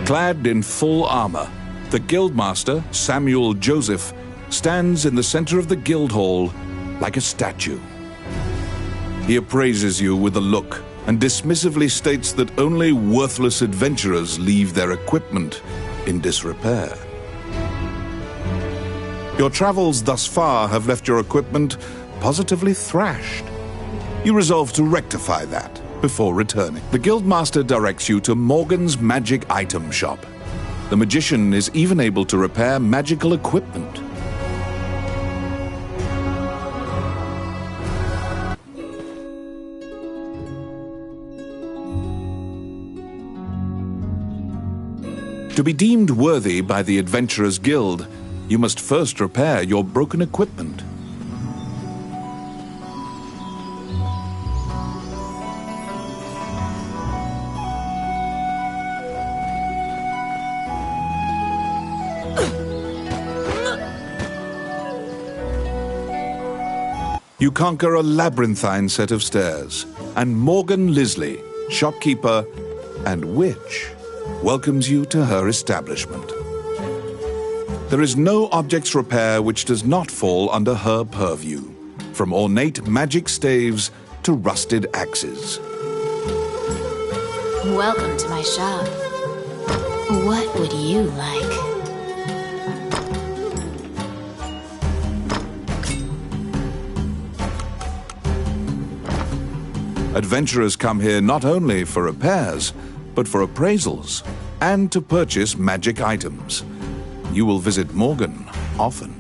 Clad in full armor, the Guildmaster, Samuel Joseph, stands in the center of the guild hall like a statue. He appraises you with a look and dismissively states that only worthless adventurers leave their equipment in disrepair. Your travels thus far have left your equipment positively thrashed. You resolve to rectify that before returning. The Guildmaster directs you to Morgan's magic item shop. The magician is even able to repair magical equipment. To be deemed worthy by the Adventurers Guild, you must first repair your broken equipment. You conquer a labyrinthine set of stairs, and Morgan Lisley, shopkeeper and witch, welcomes you to her establishment. There is no objects repair which does not fall under her purview, from ornate magic staves to rusted axes. Welcome to my shop. What would you like? Adventurers come here not only for repairs, but for appraisals and to purchase magic items. You will visit Morgan often.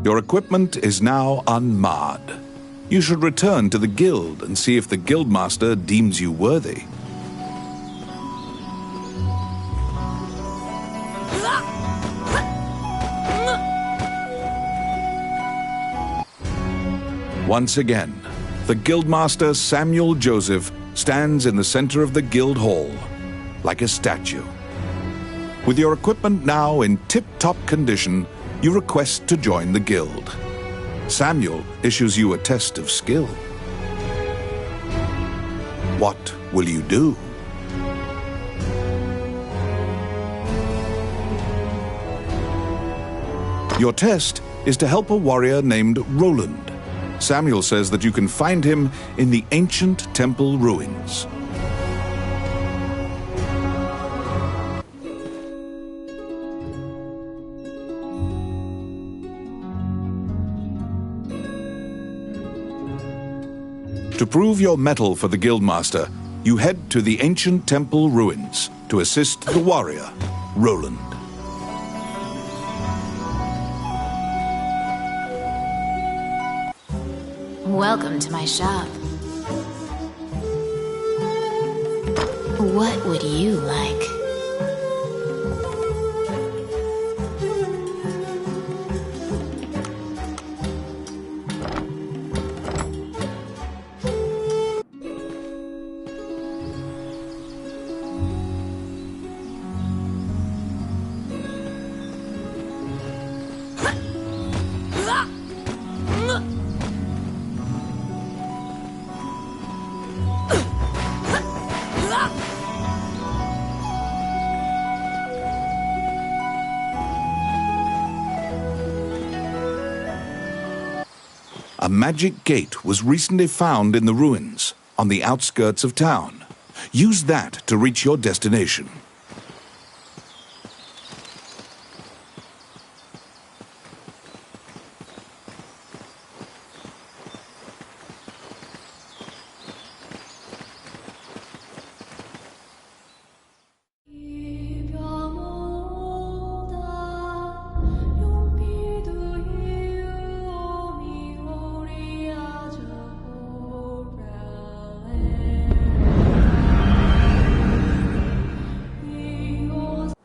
Your equipment is now unmarred. You should return to the guild and see if the guildmaster deems you worthy. Once again, the Guildmaster Samuel Joseph stands in the center of the guild hall, like a statue. With your equipment now in tip-top condition, you request to join the guild. Samuel issues you a test of skill. What will you do? Your test is to help a warrior named Roland. Samuel says that you can find him in the ancient temple ruins. To prove your mettle for the Guildmaster, you head to the ancient temple ruins to assist the warrior, Roland. Welcome to my shop. What would you like? A magic gate was recently found in the ruins on the outskirts of town. Use that to reach your destination.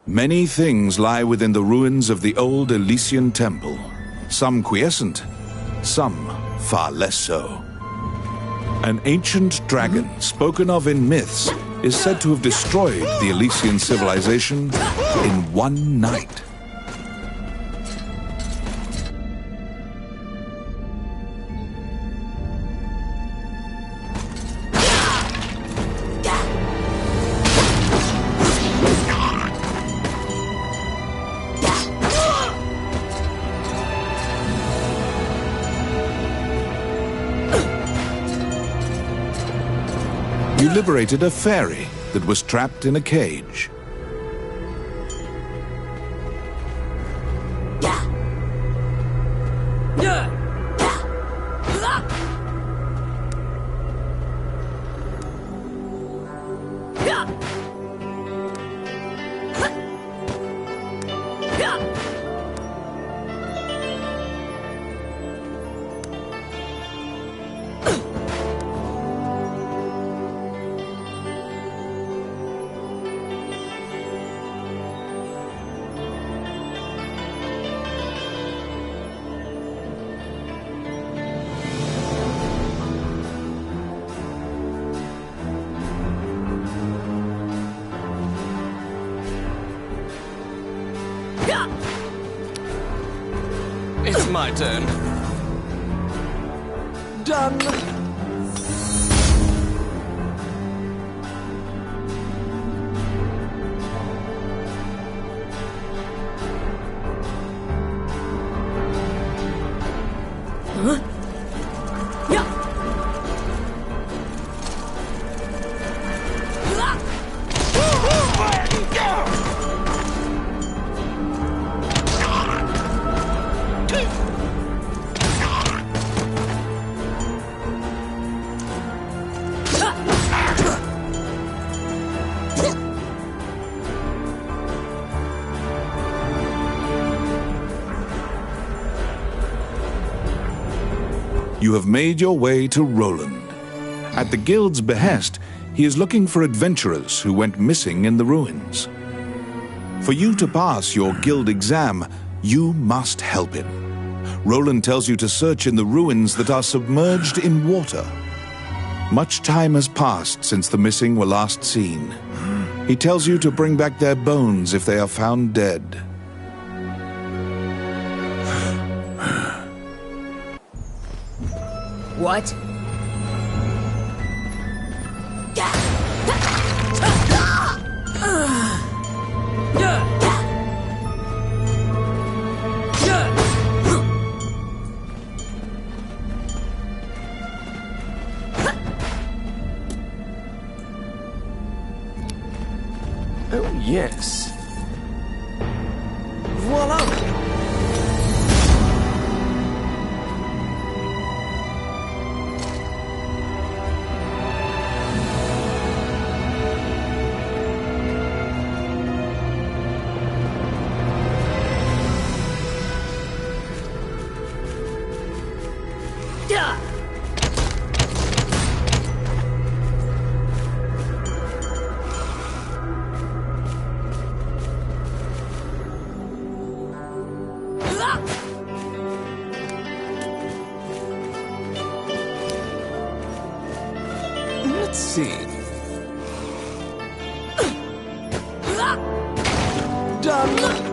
Many things lie within the ruins of the old Elysian temple, some quiescent, some far less so. An ancient dragon, spoken of in myths, is said to have destroyed the Elysian civilization in one night. You liberated a fairy that was trapped in a cage. It's my turn. Done. Huh? Yeah. You have made your way to Roland. At the guild's behest, he is looking for adventurers who went missing in the ruins. For you to pass your guild exam, you must help him. Roland tells you to search in the ruins that are submerged in water. Much time has passed since the missing were last seen. He tells you to bring back their bones if they are found dead. What? Oh, yes. Voila! Let's see. Done.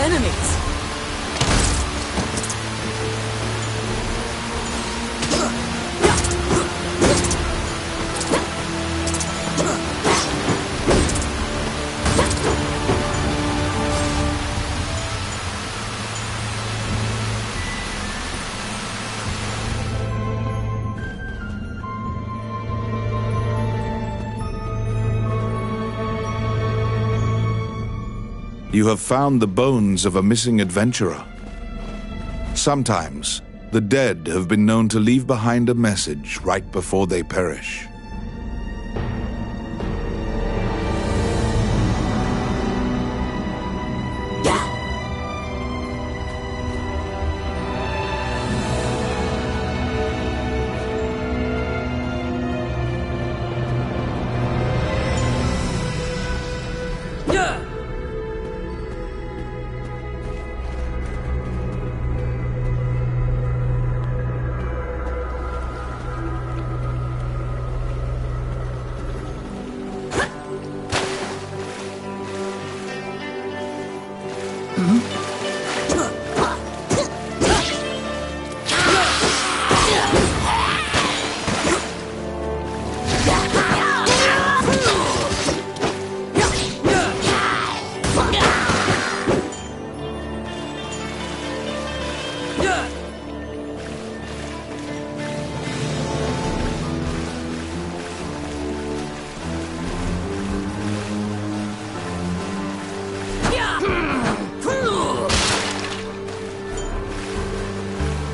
Enemies! You have found the bones of a missing adventurer. Sometimes, the dead have been known to leave behind a message right before they perish.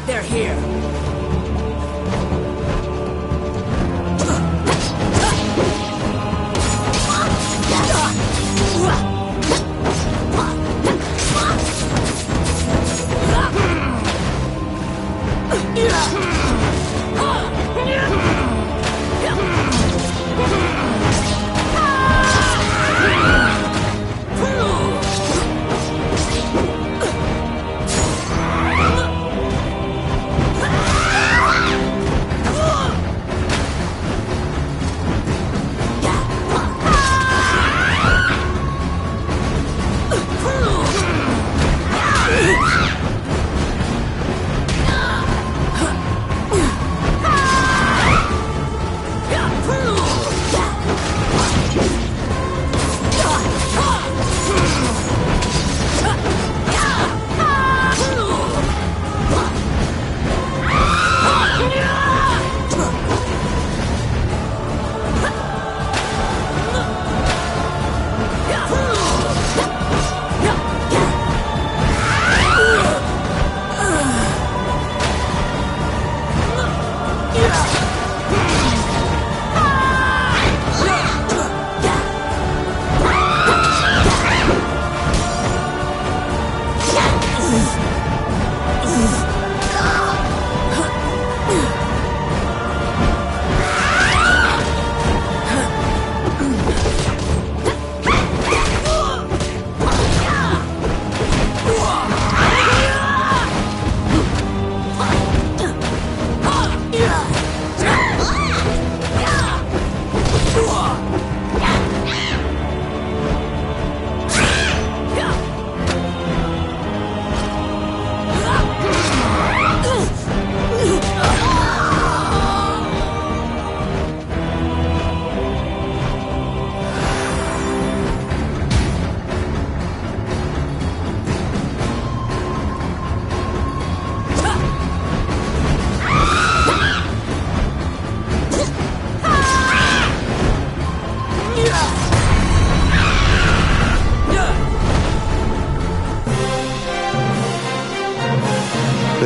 They're here.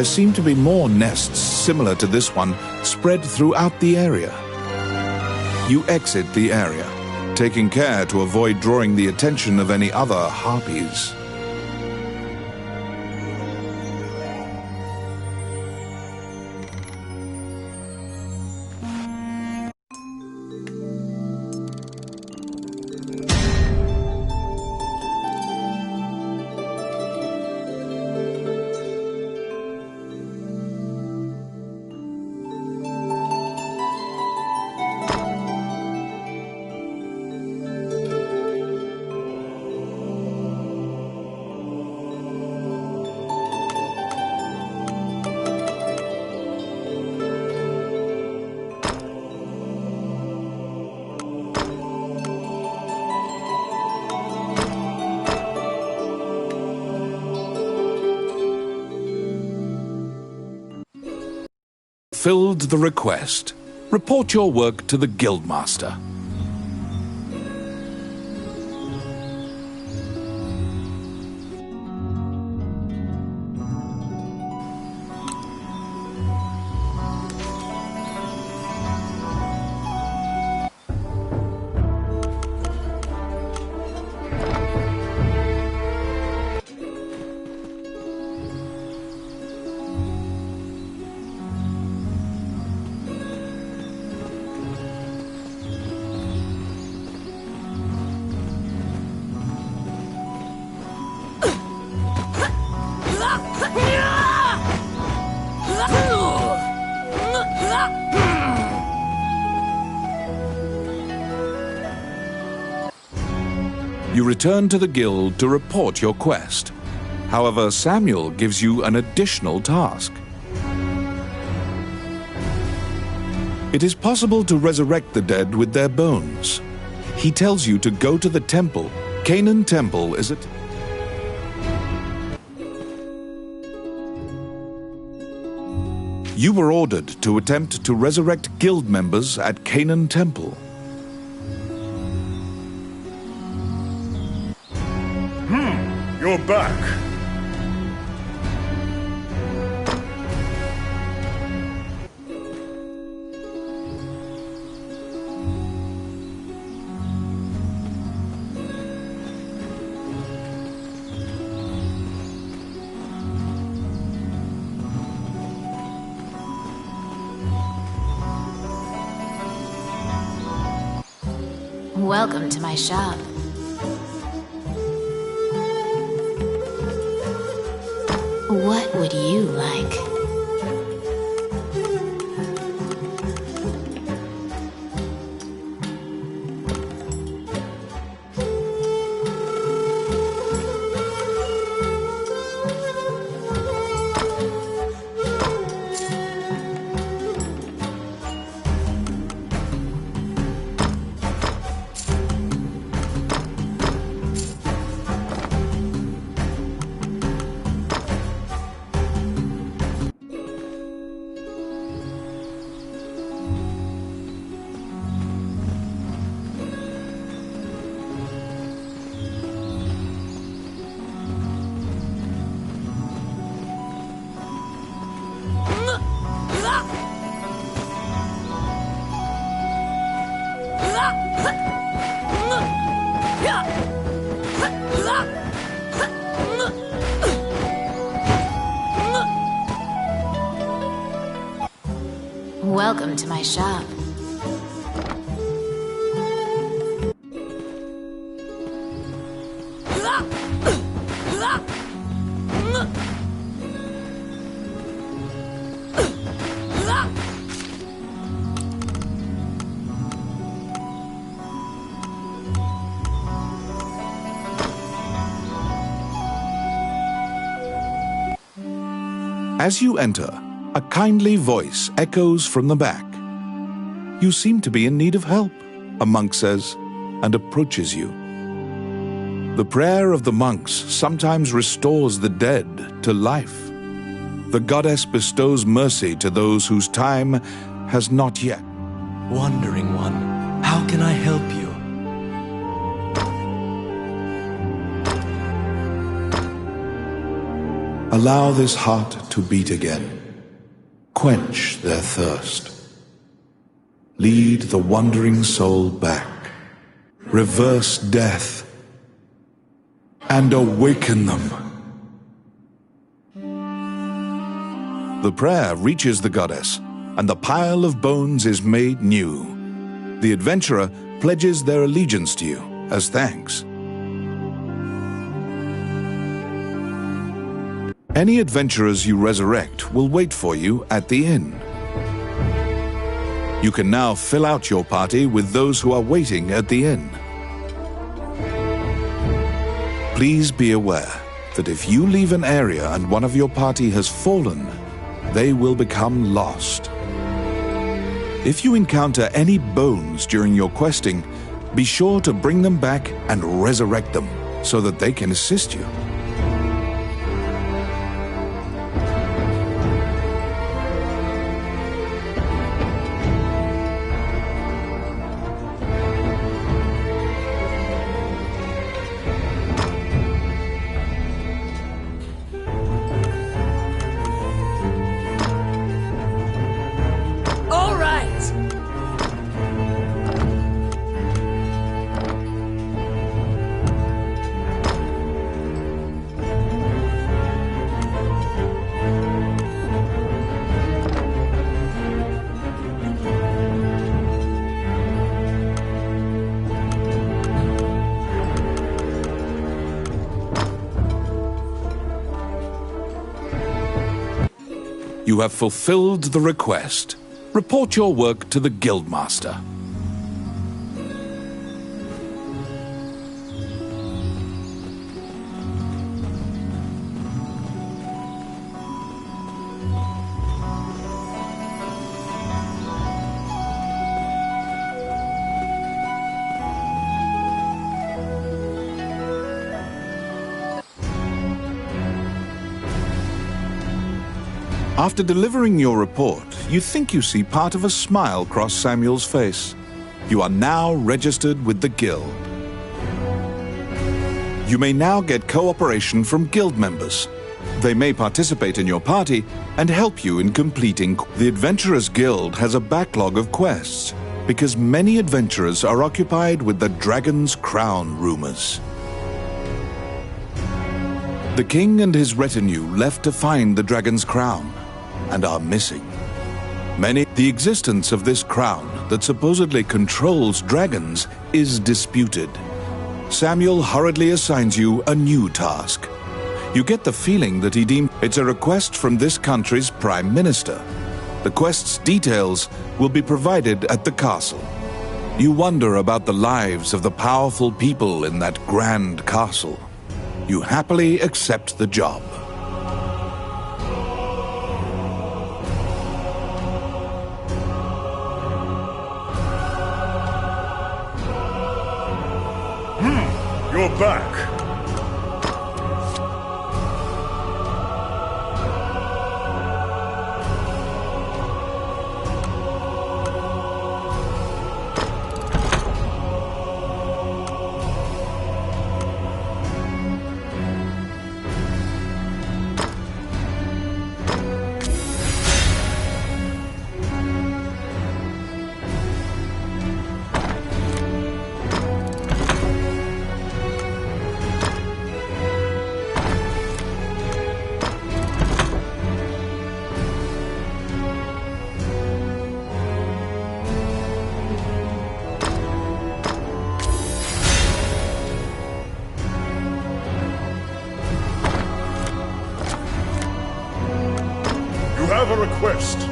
There seem to be more nests similar to this one spread throughout the area. You exit the area, taking care to avoid drawing the attention of any other harpies. Filled the request. Report your work to the Guildmaster. You return to the guild to report your quest. However, Samuel gives you an additional task. It is possible to resurrect the dead with their bones. He tells you to go to the temple. Canaan Temple is it? You were ordered to attempt to resurrect guild members at Canaan Temple. You're back. Welcome to my shop. What would you like? Welcome to my shop. As you enter, a kindly voice echoes from the back. You seem to be in need of help, a monk says, and approaches you. The prayer of the monks sometimes restores the dead to life. The goddess bestows mercy to those whose time has not yet. Wandering one, how can I help you? Allow this heart to beat again. Quench their thirst. Lead the wandering soul back. Reverse death. And awaken them. The prayer reaches the goddess, and the pile of bones is made new. The adventurer pledges their allegiance to you as thanks. Any adventurers you resurrect will wait for you at the inn. You can now fill out your party with those who are waiting at the inn. Please be aware that if you leave an area and one of your party has fallen, they will become lost. If you encounter any bones during your questing, be sure to bring them back and resurrect them so that they can assist you. You have fulfilled the request. Report your work to the guildmaster. After delivering your report, you think you see part of a smile cross Samuel's face. You are now registered with the guild. You may now get cooperation from guild members. They may participate in your party and help you in completing. The Adventurers Guild has a backlog of quests because many adventurers are occupied with the Dragon's Crown rumors. The king and his retinue left to find the Dragon's Crown and are missing. The existence of this crown that supposedly controls dragons is disputed. Samuel hurriedly assigns you a new task. You get the feeling that it's a request from this country's prime minister. The quest's details will be provided at the castle. You wonder about the lives of the powerful people in that grand castle. You happily accept the job. You're back. I have a request.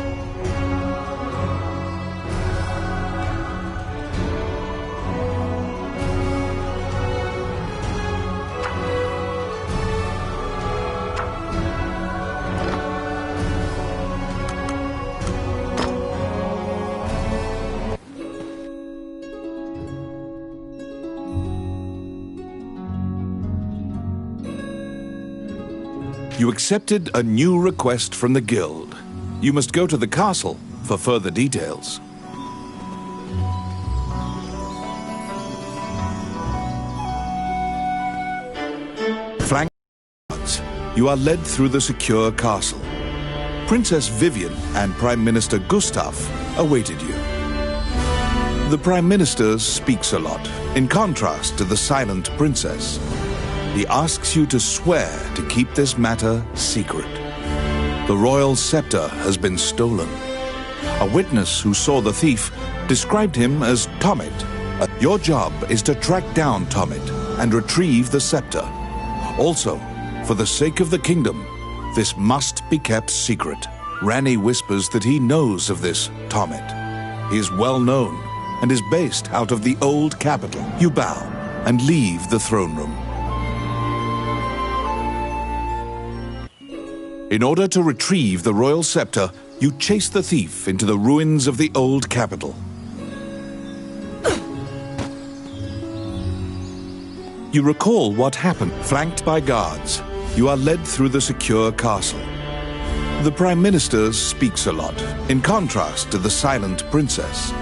You accepted a new request from the guild. You must go to the castle for further details. Flanked by guards, you are led through the secure castle. Princess Vivian and Prime Minister Gustav awaited you. The Prime Minister speaks a lot, in contrast to the silent princess. He asks you to swear to keep this matter secret. The royal scepter has been stolen. A witness who saw the thief described him as Tomit. Your job is to track down Tomit and retrieve the scepter. Also, for the sake of the kingdom, this must be kept secret. Ranni whispers that he knows of this Tomit. He is well known and is based out of the old capital. You bow and leave the throne room. In order to retrieve the royal scepter, you chase the thief into the ruins of the old capital. You recall what happened. Flanked by guards, you are led through the secure castle. The Prime Minister speaks a lot, in contrast to the silent princess.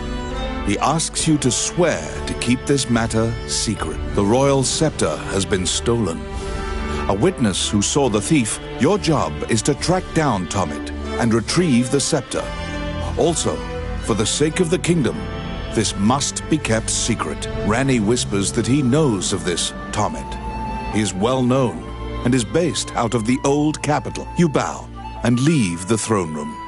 He asks you to swear to keep this matter secret. The royal scepter has been stolen. A witness who saw the thief, your job is to track down Tomit and retrieve the scepter. Also, for the sake of the kingdom, this must be kept secret. Ranni whispers that he knows of this Tomit. He is well known and is based out of the old capital. You bow and leave the throne room.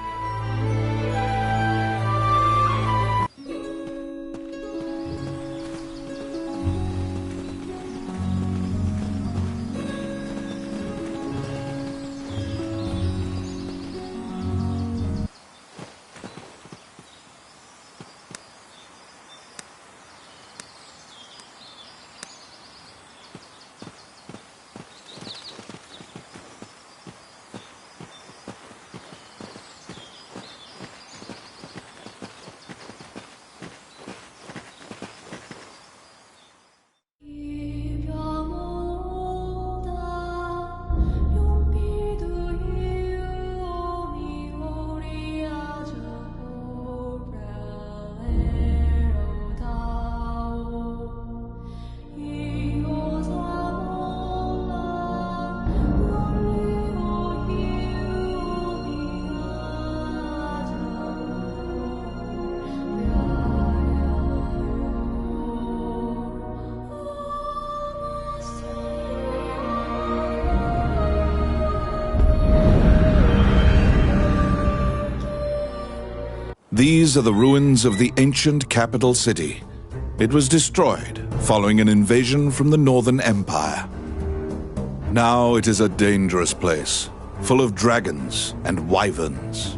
These are the ruins of the ancient capital city. It was destroyed following an invasion from the Northern Empire. Now it is a dangerous place, full of dragons and wyverns.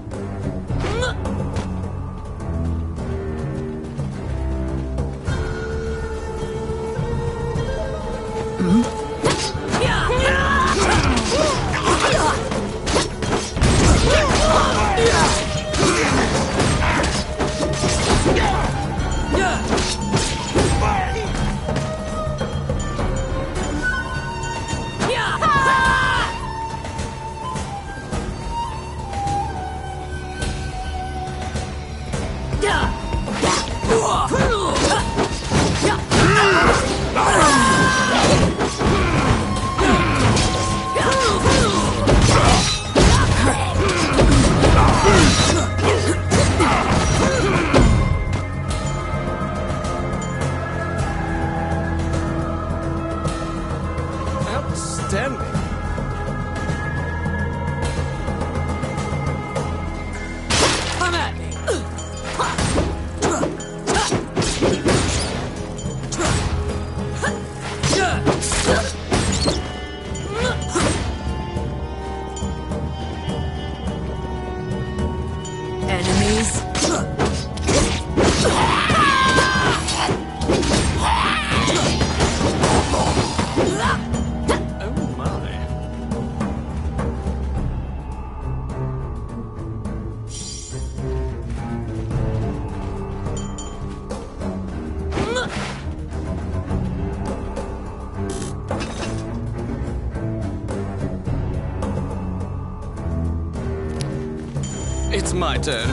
It's my turn.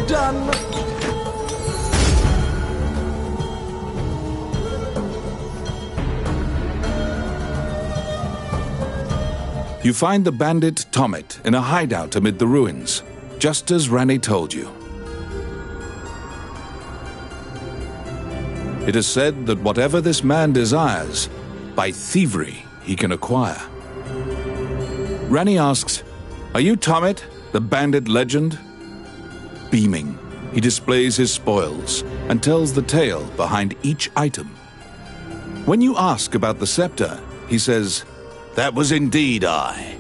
Done. You find the bandit Tomet in a hideout amid the ruins, just as Ranni told you. It is said that whatever this man desires, by thievery he can acquire. Ranni asks, "Are you Tomet, the bandit legend?" Beaming, he displays his spoils and tells the tale behind each item. When you ask about the scepter, he says, "That was indeed I,"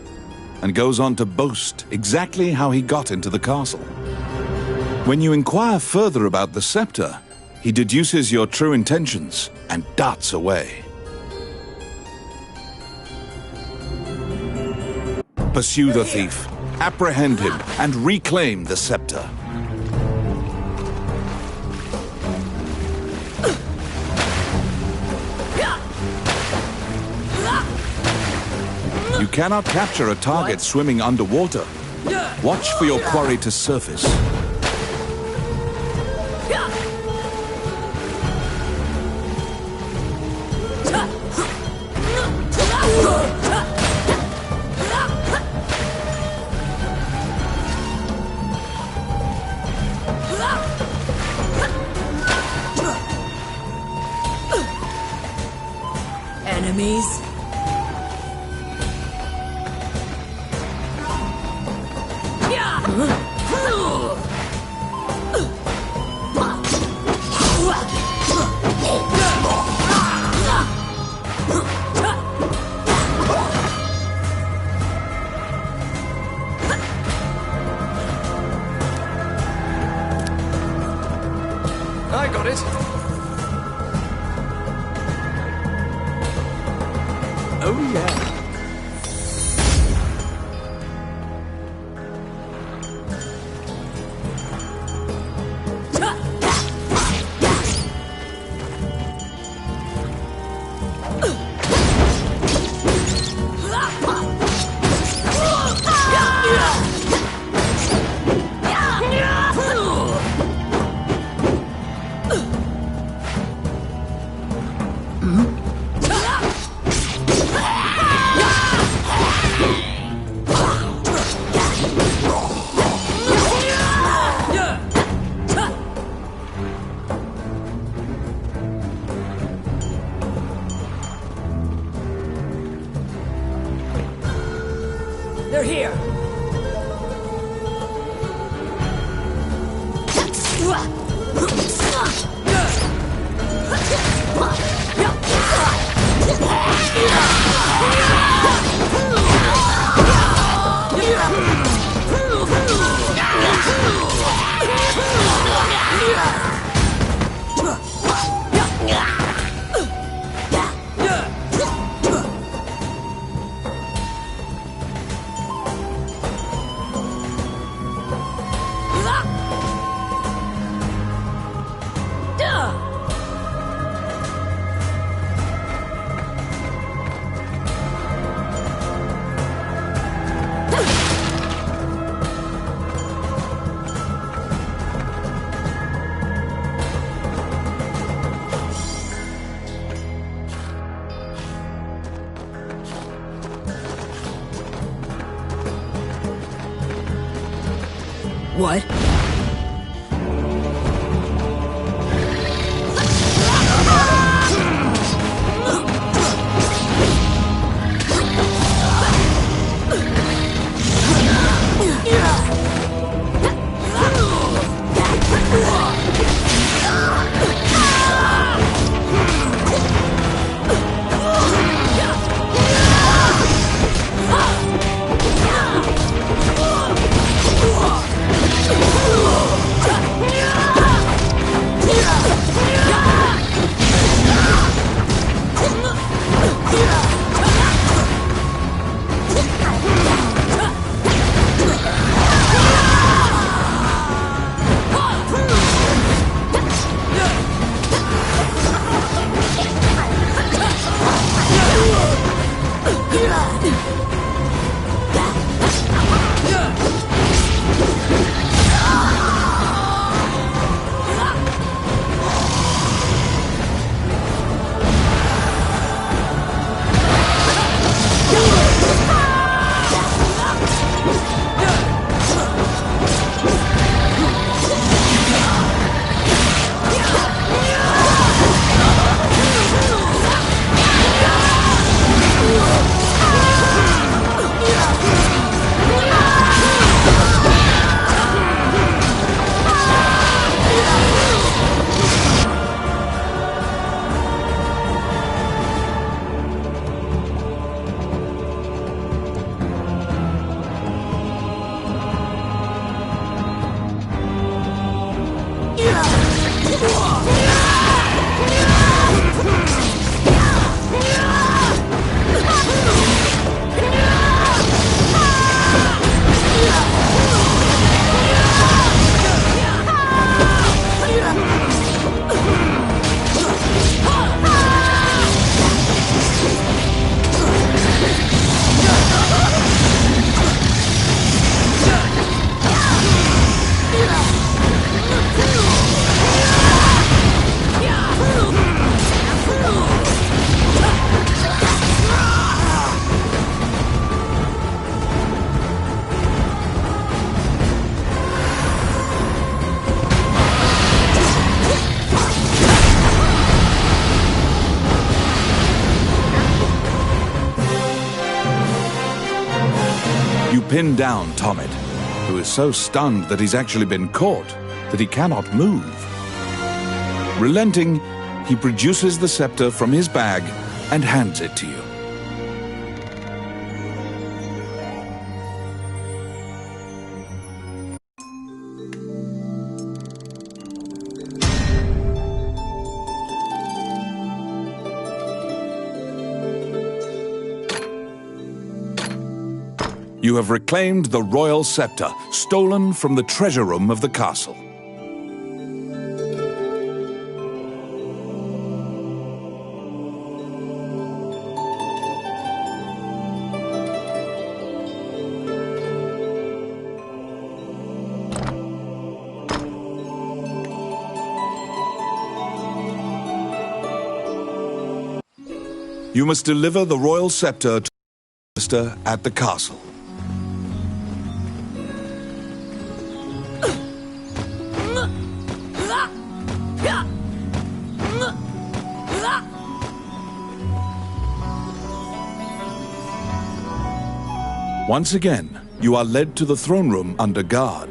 and goes on to boast exactly how he got into the castle. When you inquire further about the scepter, he deduces your true intentions and darts away. Pursue the thief, apprehend him, and reclaim the scepter. You cannot capture a target swimming underwater. Watch for your quarry to surface. Enemies? I got it. Oh, yeah. They're here. What? You pin down Tommet, who is so stunned that he's actually been caught that he cannot move. Relenting, he produces the scepter from his bag and hands it to you. You have reclaimed the royal scepter, stolen from the treasure room of the castle. You must deliver the royal scepter to the minister at the castle. Once again, you are led to the throne room under guard.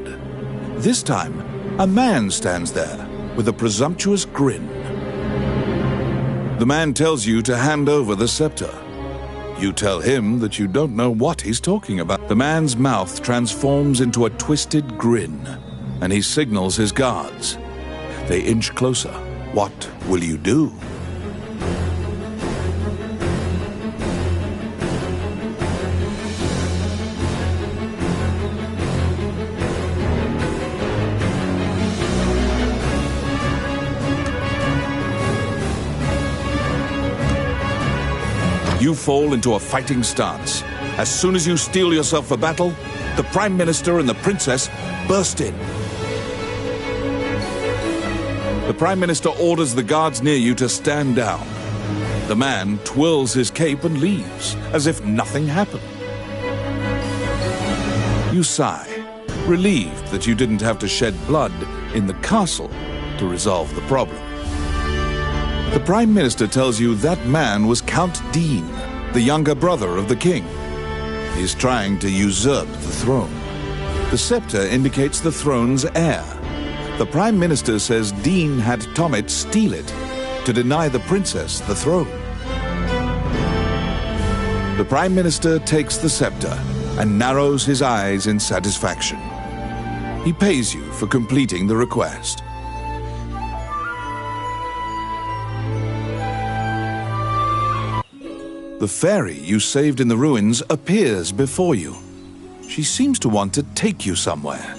This time, A man stands there with a presumptuous grin. The man tells you to hand over the scepter. You tell him that you don't know what he's talking about. The man's mouth transforms into a twisted grin, and he signals his guards. They inch closer. What will you do? You fall into a fighting stance. As soon as you steel yourself for battle, the Prime Minister and the Princess burst in. The Prime Minister orders the guards near you to stand down. The man twirls his cape and leaves, as if nothing happened. You sigh, relieved that you didn't have to shed blood in the castle to resolve the problem. The Prime Minister tells you that man was Count Dean, the younger brother of the king. He's trying to usurp the throne. The scepter indicates the throne's heir. The Prime Minister says Dean had Tommet steal it to deny the princess the throne. The Prime Minister takes the scepter and narrows his eyes in satisfaction. He pays you for completing the request. The fairy you saved in the ruins appears before you. She seems to want to take you somewhere.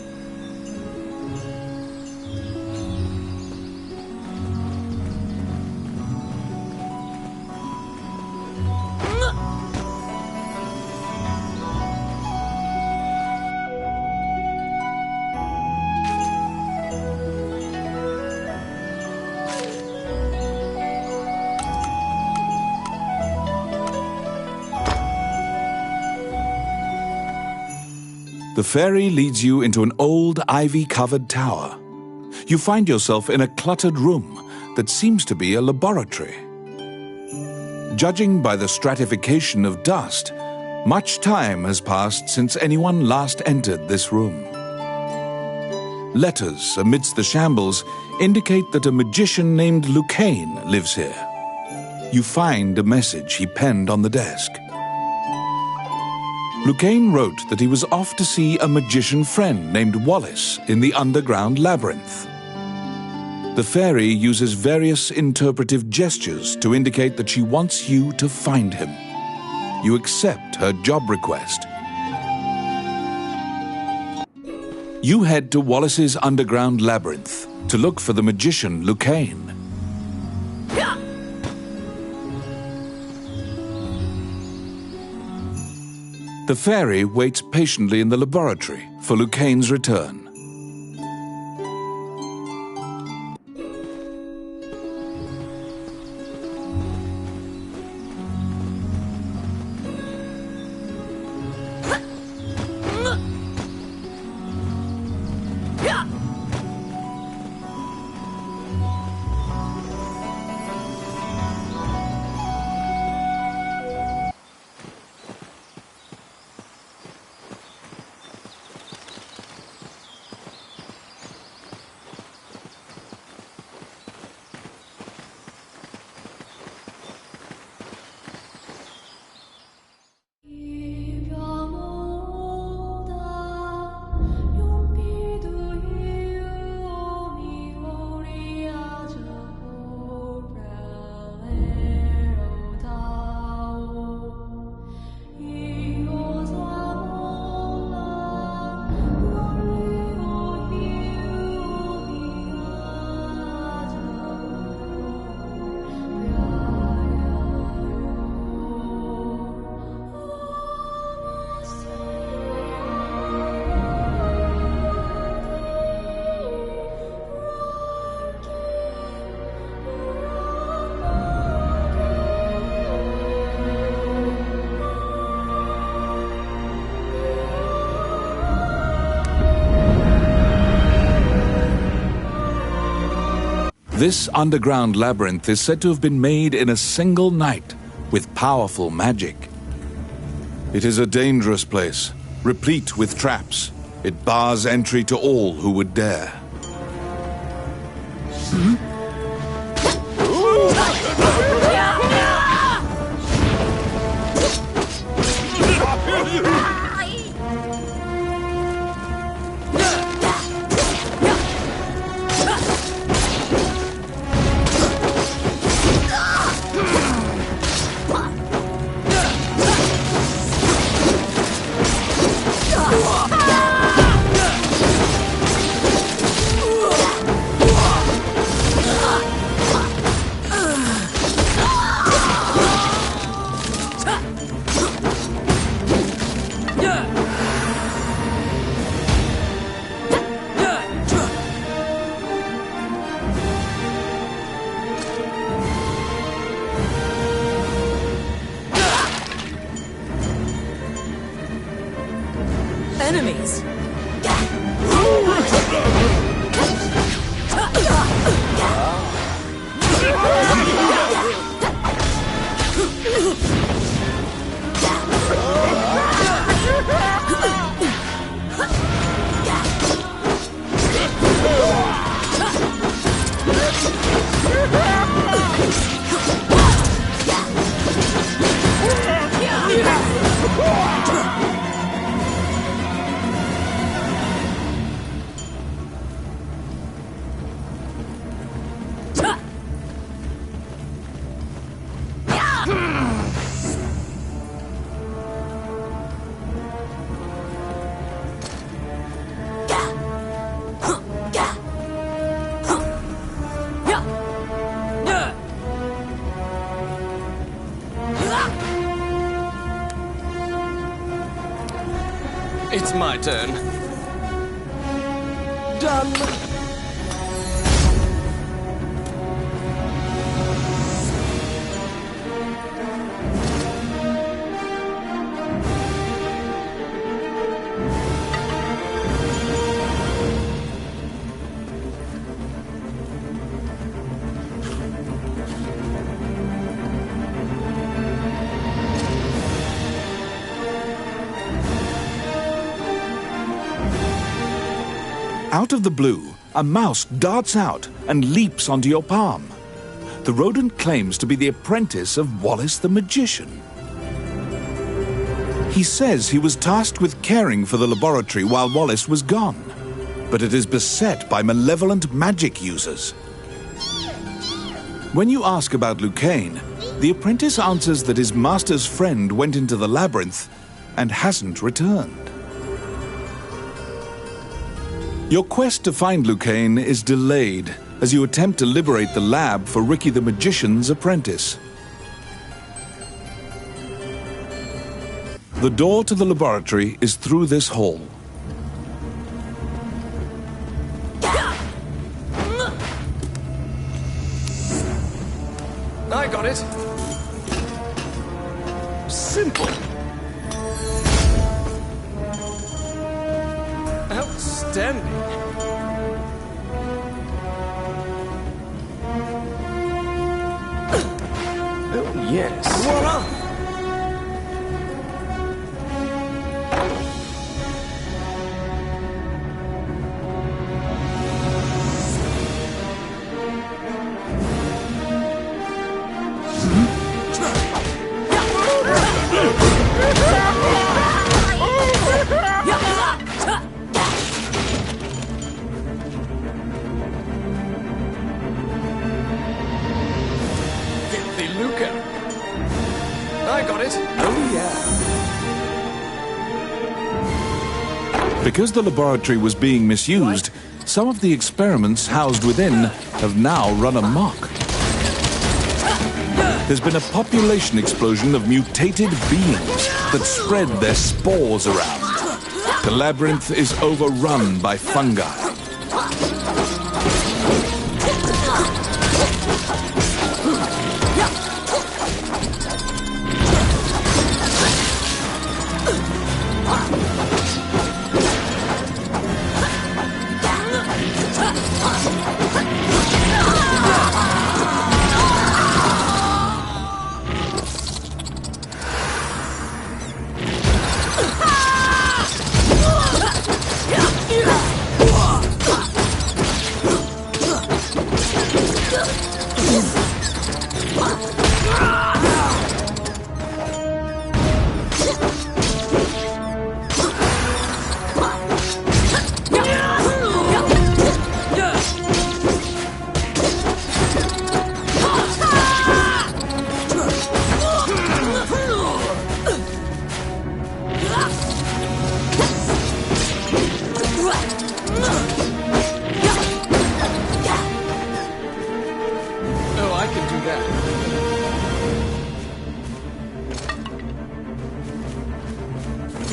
The fairy leads you into an old ivy-covered tower. You find yourself in a cluttered room that seems to be a laboratory. Judging by the stratification of dust, much time has passed since anyone last entered this room. Letters amidst the shambles indicate that a magician named Lucane lives here. You find a message he penned on the desk. Lucane wrote that he was off to see a magician friend named Wallace in the underground labyrinth. The fairy uses various interpretive gestures to indicate that she wants you to find him. You accept her job request. You head to Wallace's underground labyrinth to look for the magician Lucane. The fairy waits patiently in the laboratory for Lucane's return. This underground labyrinth is said to have been made in a single night with powerful magic. It is a dangerous place, replete with traps. It bars entry to all who would dare. Enemies! It's my turn. Done. Out of the blue, a mouse darts out and leaps onto your palm. The rodent claims to be the apprentice of Wallace the magician. He says he was tasked with caring for the laboratory while Wallace was gone, but it is beset by malevolent magic users. When you ask about Lucane, the apprentice answers that his master's friend went into the labyrinth and hasn't returned. Your quest to find Lucane is delayed as you attempt to liberate the lab for Ricky the Magician's apprentice. The door to the laboratory is through this hall. I got it. Simple. Outstanding. Oh, yes. Voila! I got it. Oh, yeah. Because the laboratory was being misused, some of the experiments housed within have now run amok. There's been a population explosion of mutated beings that spread their spores around. The labyrinth is overrun by fungi.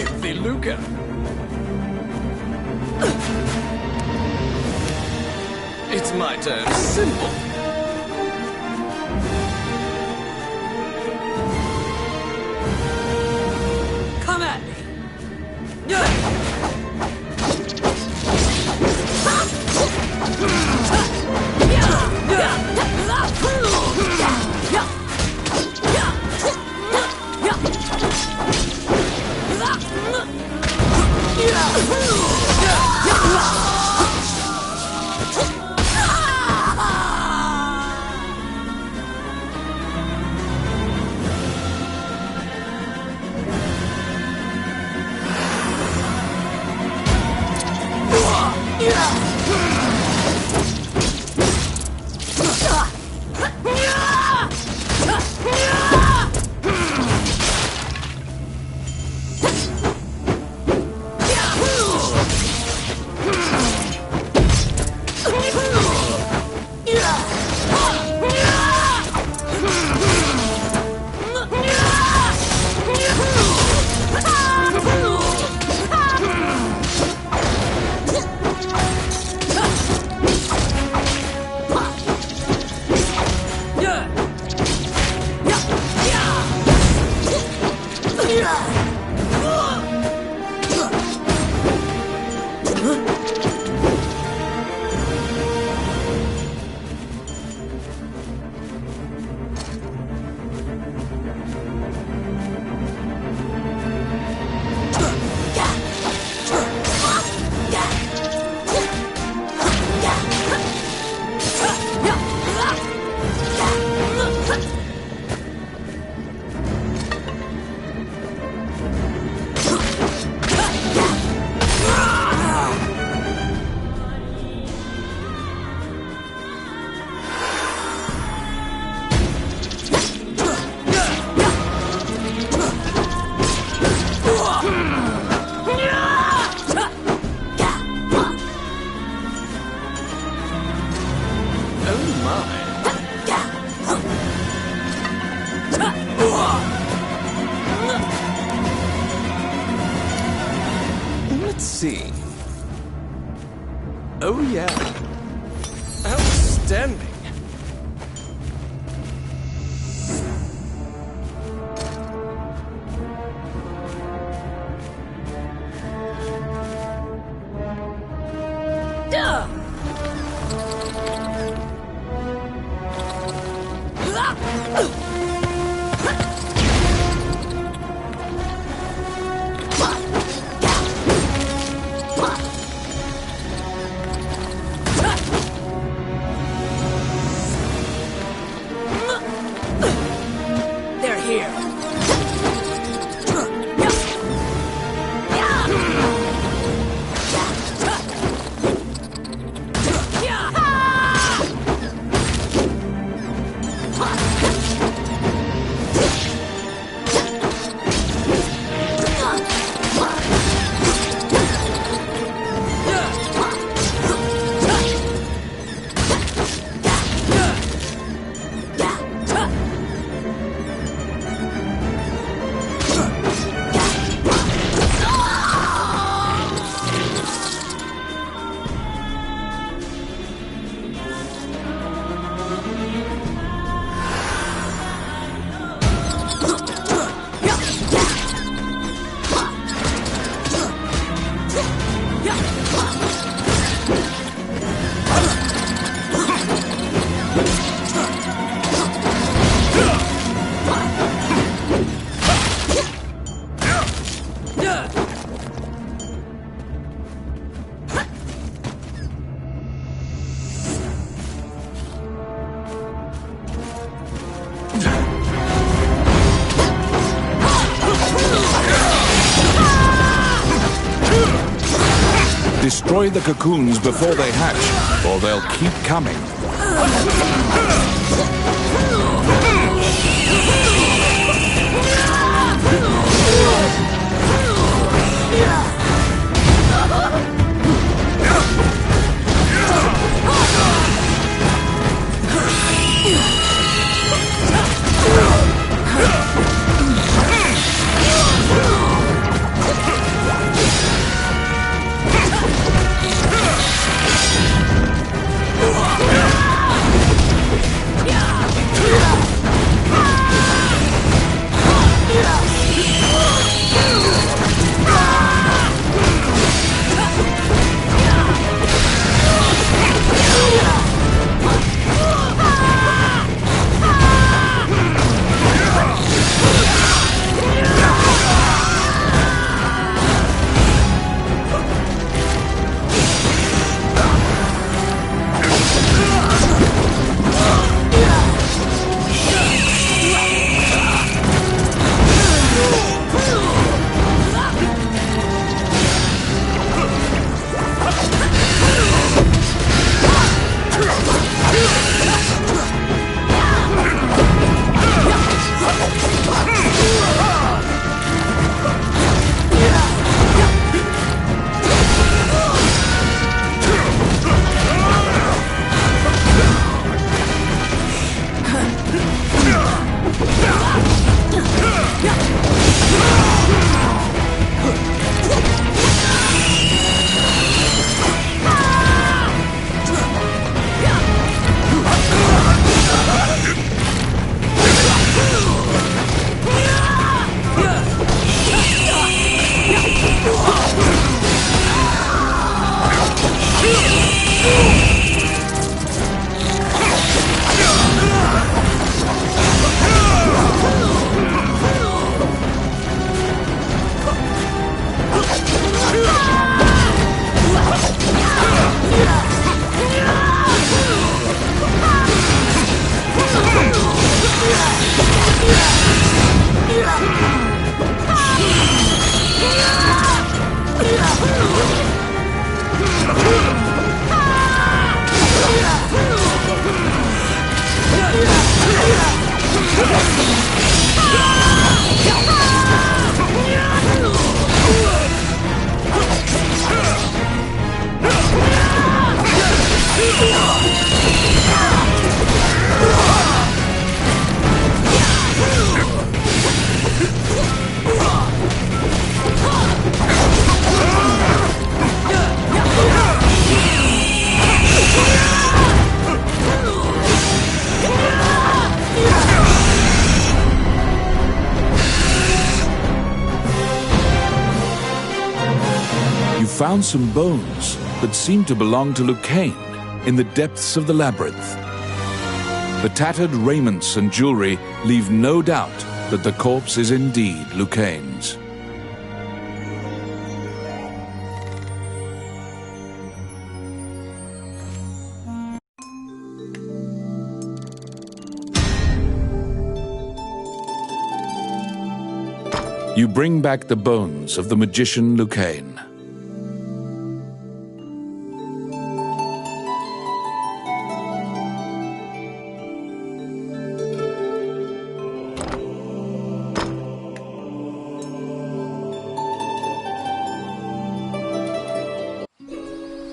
Filthy lucre. It's my turn. Simple. Come at me. Let's see. Oh, yeah. Outstanding. They're here. Destroy the cocoons before they hatch, or they'll keep coming. Found some bones that seem to belong to Lucain in the depths of the labyrinth. The tattered raiments and jewelry leave no doubt that the corpse is indeed Lucain's. You bring back the bones of the magician Lucain.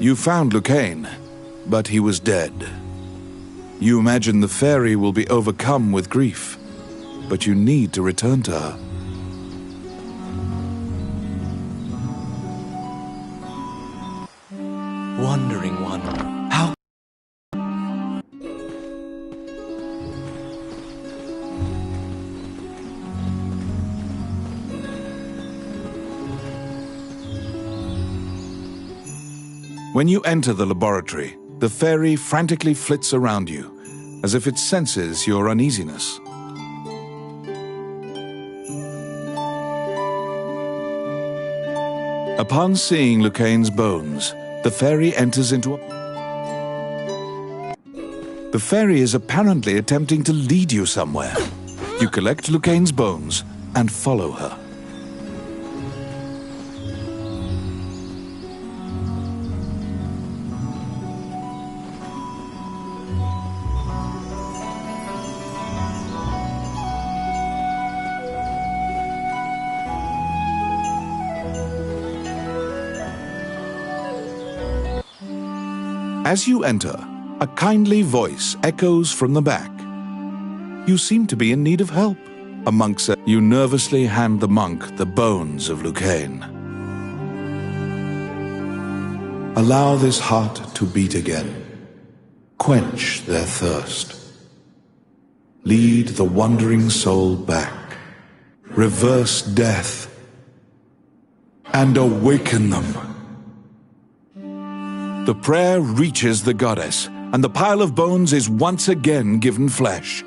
You found Lucain, but he was dead. You imagine the fairy will be overcome with grief, but you need to return to her. Wandering one, how... When you enter the laboratory, the fairy frantically flits around you, as if it senses your uneasiness. Upon seeing Lucain's bones, the fairy enters into a... The fairy is apparently attempting to lead you somewhere. You collect Lucain's bones and follow her. As you enter, a kindly voice echoes from the back. You seem to be in need of help. A monk said, you nervously hand the monk the bones of Lucain. Allow this heart to beat again. Quench their thirst. Lead the wandering soul back. Reverse death. And awaken them. The prayer reaches the goddess, and the pile of bones is once again given flesh.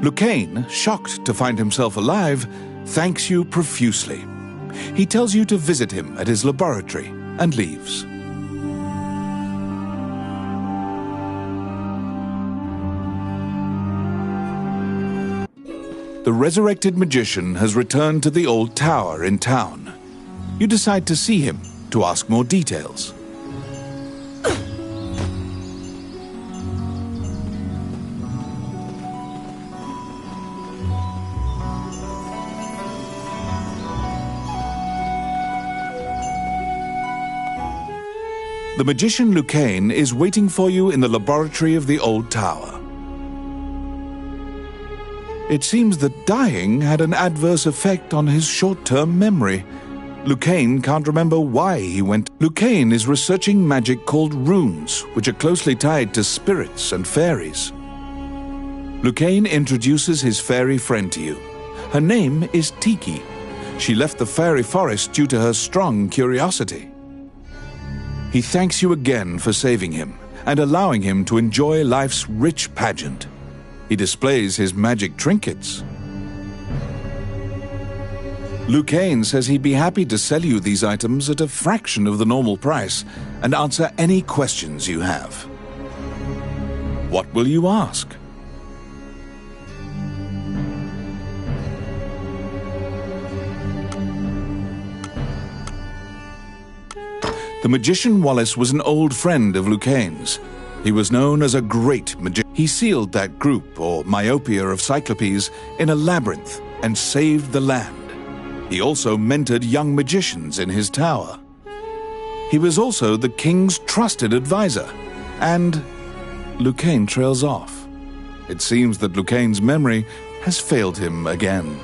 Lucain, shocked to find himself alive, thanks you profusely. He tells you to visit him at his laboratory and leaves. The resurrected magician has returned to the old tower in town. You decide to see him to ask more details. The magician Lucain is waiting for you in the laboratory of the old tower. It seems that dying had an adverse effect on his short-term memory. Lucain can't remember why he went. Lucain is researching magic called runes, which are closely tied to spirits and fairies. Lucain introduces his fairy friend to you. Her name is Tiki. She left the fairy forest due to her strong curiosity. He thanks you again for saving him and allowing him to enjoy life's rich pageant. He displays his magic trinkets. Lucane says he'd be happy to sell you these items at a fraction of the normal price and answer any questions you have. What will you ask? The magician Wallace was an old friend of Lucane's. He was known as a great magician. He sealed that group, or myopia of cyclopes, in a labyrinth and saved the land. He also mentored young magicians in his tower. He was also the king's trusted advisor, and Lucane trails off. It seems that Lucane's memory has failed him again.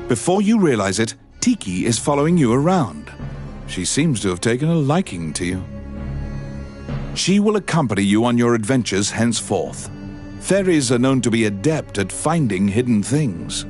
Before you realize it, Tiki is following you around. She seems to have taken a liking to you. She will accompany you on your adventures henceforth. Fairies are known to be adept at finding hidden things.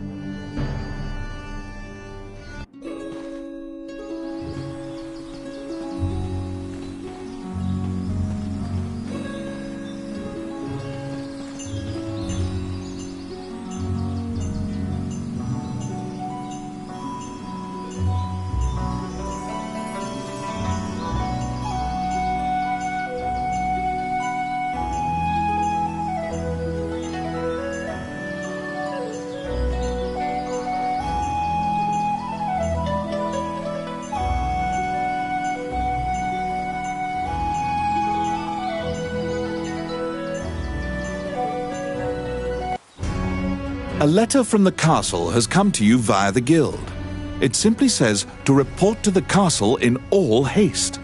A letter from the castle has come to you via the guild. It simply says to report to the castle in all haste.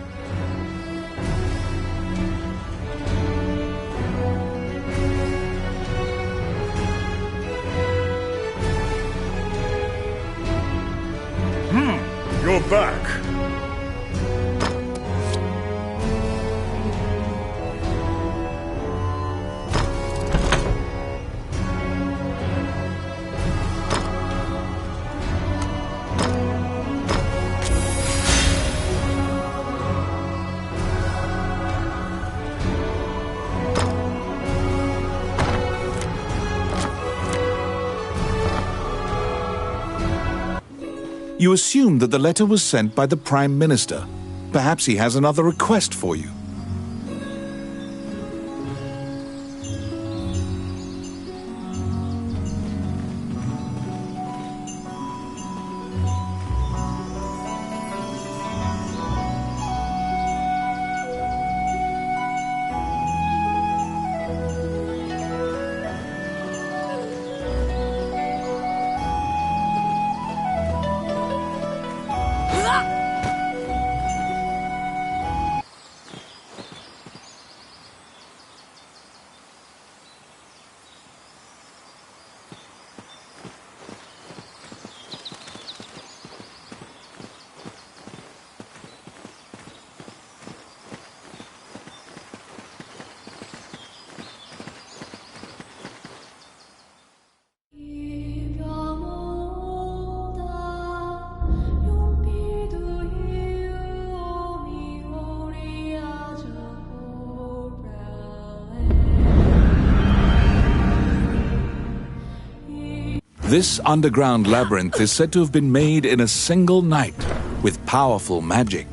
You're back. You assume that the letter was sent by the Prime Minister. Perhaps he has another request for you. This underground labyrinth is said to have been made in a single night with powerful magic.